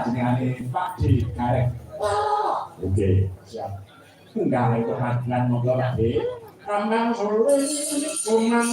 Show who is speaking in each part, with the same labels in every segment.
Speaker 1: panjenengane Pak di Gareng. Oke, siap. Enggak itu hadiran monggo Pak D. Kambang sore kumang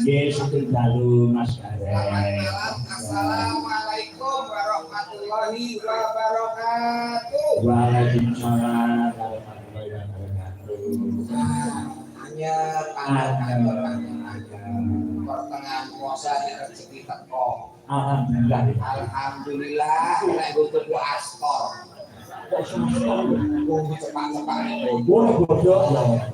Speaker 1: Yes, itu dalu Mas Gareng.
Speaker 2: Assalamualaikum warahmatullahi wabarakatuh.
Speaker 1: Waalaikumsalam warahmatullahi wabarakatuh.
Speaker 2: Hanya pertengahan puasa di rezeki teko.
Speaker 1: Alhamdulillah.
Speaker 2: Alhamdulillah, nek butuh aspor.
Speaker 1: Kok semua
Speaker 2: Tunggu cepat-cepat itu.
Speaker 1: boleh bodoh ya.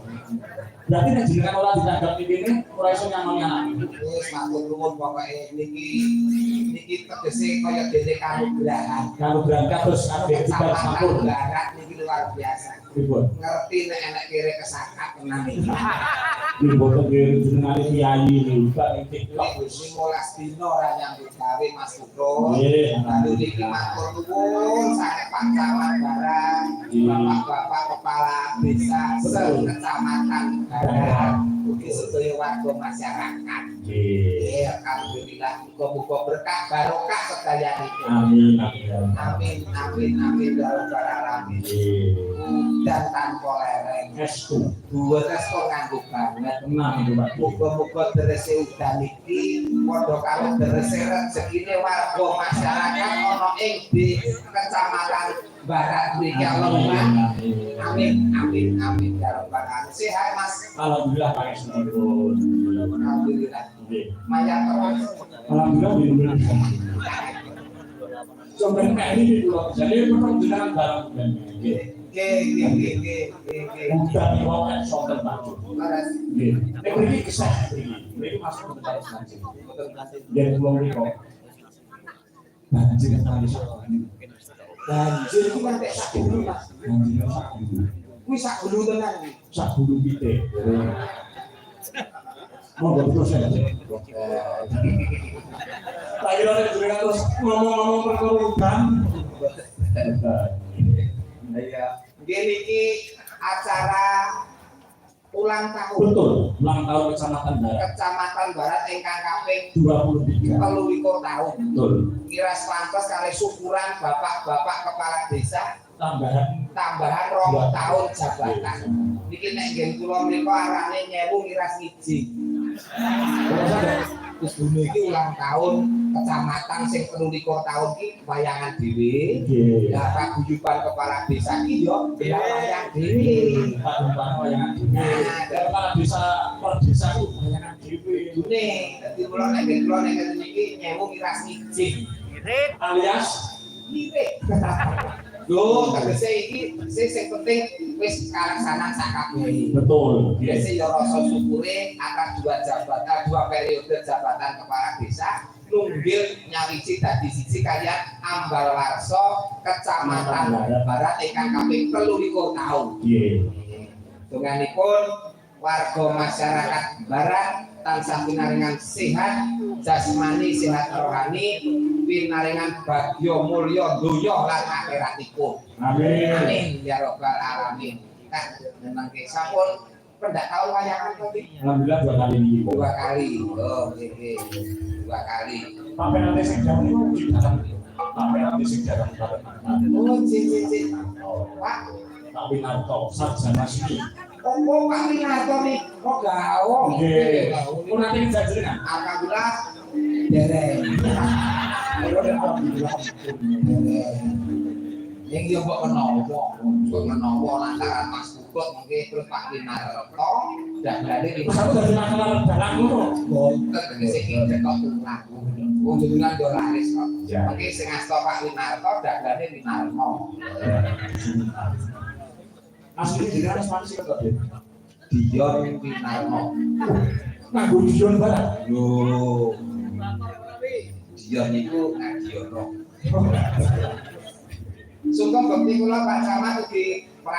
Speaker 1: Berarti nek jenengan ora ditanggap ini ora iso nyamoni.
Speaker 2: Wis matur nuwun pokoke niki tegese kaya dene kanugrahan.
Speaker 1: Kalau berangkat terus ambek tiba sampun.
Speaker 2: Barat niki luar biasa.
Speaker 1: Ribut.
Speaker 2: Ngerti nek enek kire kesakak tenan iki.
Speaker 1: Di boten jenengane kiai niku titik kok
Speaker 2: Wis 15 dina ora nyambut gawe Mas Putro.
Speaker 1: Nggih.
Speaker 2: Lalu niki matur nuwun sanget Pak Camat Barang, Bapak-bapak kepala desa sekecamatan Barang, ugi sedaya warga masyarakat.
Speaker 1: nggih.
Speaker 2: Alhamdulillah muga-muga berkah barokah sedayanipun.
Speaker 1: Amin.
Speaker 2: Amin ya rabbal alamin. Dan tanpa lereng.
Speaker 1: Estu.
Speaker 2: Dua resto nganggo banget.
Speaker 1: Tenang itu Pak.
Speaker 2: Muga-muga derese udan iki padha karo derese rezekine warga masyarakat ana ing di Kecamatan Barat mriki Allah. Amin ya rabbal alamin. Sehat Mas.
Speaker 1: Alhamdulillah Pak Estu.
Speaker 2: Alhamdulillah.
Speaker 1: Nggih.
Speaker 2: Mayat terus.
Speaker 1: Alhamdulillah dilindungi. Sampai kayak ini dulu. Jadi memang jenengan barang dan nggih.
Speaker 2: Nggih.
Speaker 1: Udah diwakil sonten baju. Nggih. Nek mriki kesah mriki. Mriki masuk ke dalam banjir. Jadi belum riko. Banjir kali sakjane.
Speaker 2: Banjir iki kan tek sak dulu Mas.
Speaker 1: Banjir sak dulu.
Speaker 2: Kuwi sak dulu tenan iki.
Speaker 1: Sak dulu pitik. Monggo terus ya. Tak kira nek jenengan terus ngomong-ngomong perkara udan.
Speaker 2: Iya. Nggih niki acara ulang tahun.
Speaker 1: Betul, ulang tahun Kecamatan Barat.
Speaker 2: Kecamatan Barat ingkang kaping
Speaker 1: 23.
Speaker 2: 23 tahun.
Speaker 1: Betul.
Speaker 2: Kira pantes kali syukuran bapak-bapak kepala desa tambahan 2 tahun jabatan. Niki nek nggih kula mriku arane nyewu ngiras ngiji. Terus dulu iki ulang tahun kecamatan sing 23 tahun iki wayangan dhewe.
Speaker 1: Nggih.
Speaker 2: Ya paguyuban kepala desa iki yo wayang dhewe.
Speaker 1: Pak Bupati wayangan dhewe. Kepala desa per desa ku wayangan dhewe.
Speaker 2: Dune dadi kula nek ngeten iki nyewu ngiras ngiji.
Speaker 1: Alias
Speaker 2: Ngirit. Lho, tegese iki sing penting wis kalaksanan sak kabeh.
Speaker 1: betul.
Speaker 2: Biasa ya rasa syukure atas 2 periode jabatan kepala desa nunggil nyawiji dadi siji kaliyan Ambal Warso Kecamatan Barat ingkang kaping 23 taun.
Speaker 1: Nggih.
Speaker 2: Donganipun warga masyarakat Barat tansah pinaringan sehat jasmani sehat rohani pinaringan bagya mulya donya lan akhiratipun. Amin ya rabbal alamin. Nah, memang sampun pendak tahun wayangan tadi.
Speaker 1: Alhamdulillah 2 kali ini.
Speaker 2: 2 kali. Oh, nggih. 2 kali.
Speaker 1: Sampai nanti sing jam itu sampai nanti sing jam Barat.
Speaker 2: Oh, cik. Pak,
Speaker 1: Pak Winarto sarjana seni.
Speaker 2: oh Pak Winarto nih, kok gawe?
Speaker 1: Nggih. Kok nanti jajaran?
Speaker 2: Alhamdulillah dereng.
Speaker 1: Alhamdulillah.
Speaker 2: Yang dia buat menawa lantaran Mas Bukot mungkin terus Pak Winarto dan dari di
Speaker 1: Terus aku dari masalah dalang ngono.
Speaker 2: bonten tegese iki cetok tulang. Kunjungan do laris kok.
Speaker 1: Ya.
Speaker 2: Mengki sing asta Pak Winarto dadane Winarto.
Speaker 1: Asli jenengan spasi kok, Dik.
Speaker 2: Dion Winarto.
Speaker 1: Nganggo Dion Barat.
Speaker 2: Yo. Dion niku Nadiono. Sungguh bekti kula Pak Camat ugi